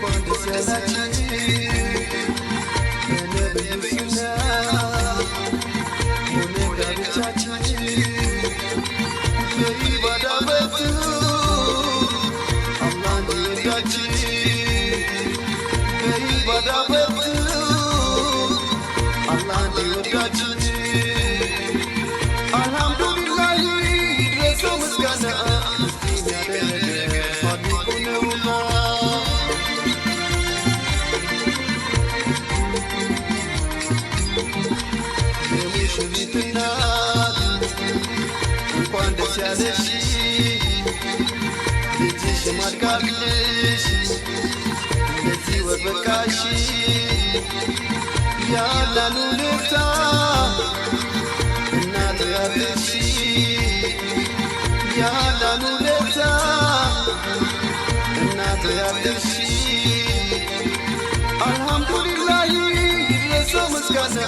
Quando se ela te ማድጋልሽ ለዚህ ወበቃሽ ያላሉ ልታ እናት ያለሽ ያላሉ ልታ እናት ያለሽ አልሐምዱሊላህ ይድረሰው ምስጋና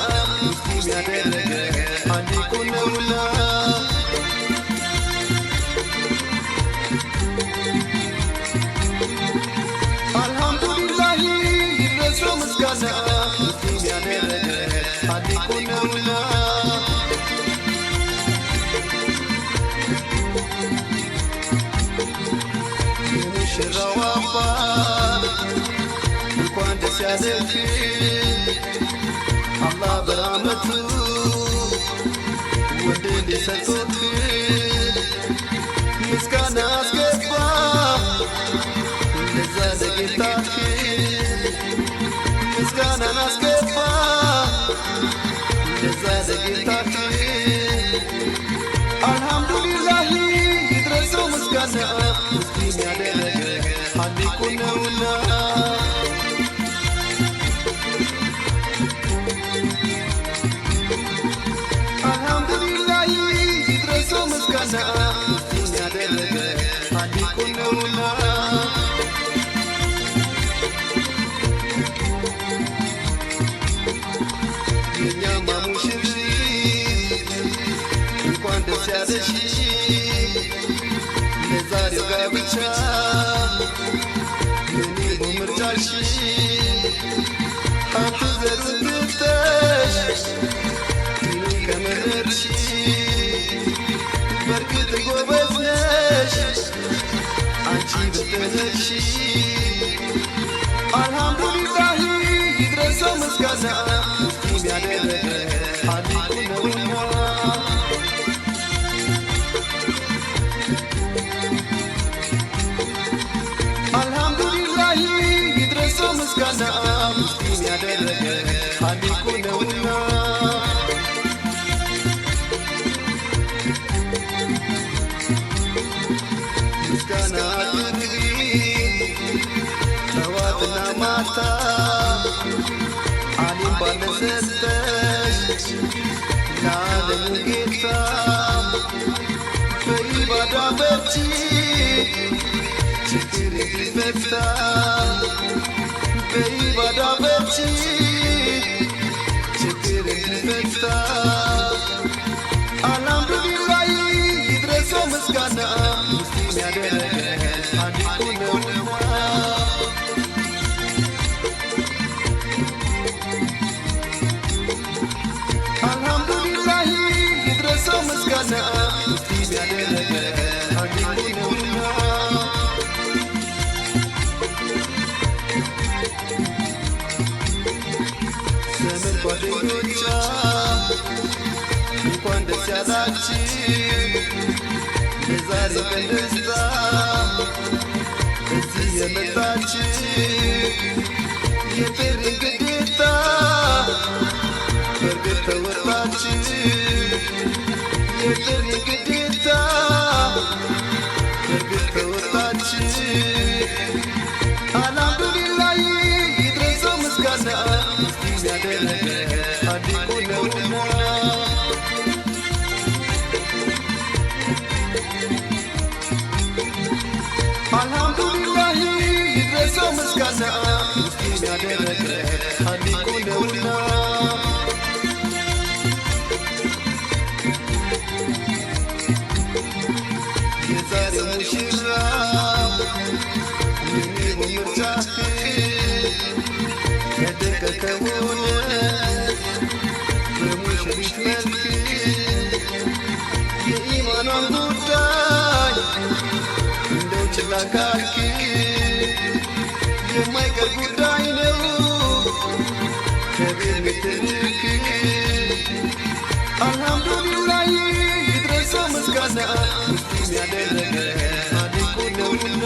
ሙስሊም ያደረገ አንድ እኮ ነውና አልሐምዱሊላህ ይድረሰው ምስጋና ሙስሊም ያደረገ አንድ እኮ ነውና የሙሽራው አባት እንኳን ደስ ያለህ አላህ በራመቱ ወንድ ሊሰጡት ምስጋና አስገባ ለዛ ለጌታህ ምስጋናን አስገባ ለዛ ለጌታህ አልሐምዱሊላህ ይድረሰው ምስጋና ሙስሊም ያደረገ አንድ እኮ ነውና አልሐምዱሊላህ ይድረሰው ምስጋና ሙስሊም ያደረገ አንድ እኮ ነውና የኛማ ሙሽሪት እንኳን ደስ ያለሽ ለዛሬው ጋብቻ ምን ይሁን ምርጫሽ ሀብት ዘሩን ትተሽ ዲኑን ከመረጥሽ በርግጥ ጎበዝ ነሽ አንቺ ብትነሽ አልሐምዱሊላህ ይድረሰው ምስጋና ሙስሊም ያደረገ አንድ እኮ ነውና አልሐምዱሊላህ ይድረሰው ምስጋና ሙስሊም ያደረገ አንድ እኮ ነውና ምስጋና አድርጊ ጠዋትና ማታ ዓለም ባለሰጠሽ ለዓለሙ ጌታ በኢባዳ በርቺ ችግር ይፈታ በኢባዳ በርቺ ችግር ይፈታ አልሐምዱሊላህ ይድረሰው ምስጋና ሙስሊም ያደረገ አንድ እኮ ነውና አልሐምዱሊላህ ይድረሰው ምስጋና ሙስሊም ያደረገ አንድ እኮ ነውና ዘመድ ጓደኞቿ እንኳን ደስ ያላችሁ ለዛሬ ቀን ደስታ እዚህ የመጣችሁ የጥሪ ግዴታ በርግጥ ተወጣችሁ የጥሪ ግዴታ በርግጥ ተወጣችሁ አልሐምዱሊላህ ይድረሰው ምስጋና ሙስሊም ያደረገ አንድ እኮ ነውና አልሐምዱሊላህ ይድረሰው ምስጋና ሙስሊም ያደረገ አንድ እኮ ነውና የዛሬው ሙሽራ ምን ይሁን ምርጫህ ከደቀ ከሆነ በሙሽሪት መልክ የኢማኗን ጉዳይ እንደው ችላ ካልክ የማይቀር ጉዳይ ነው ከቤት ምትልክ አልሐምዱሊላህ ይድረሰው ምስጋና ሙስሊም ያደረገ አንድ እኮ ነውና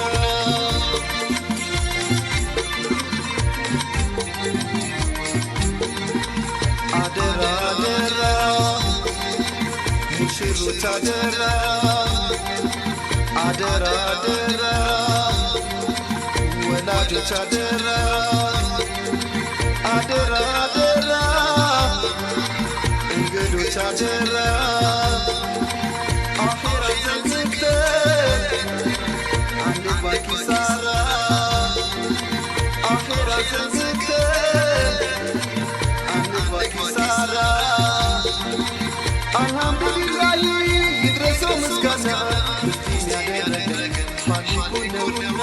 አደራ አደራ ሙሽሮች አደራ አደራ አደራ ወላጆች አደራ አደራ አደራ እንግዶች አደራ አኼራ ዘግተን አንግባ ኪሳራ አኼራ ዘግተን አንግባ ኪሳራ አልሐምዱሊላህ ይድረሰው ምስጋና ምስኪን ያደረገ ማን ይሆን ነውና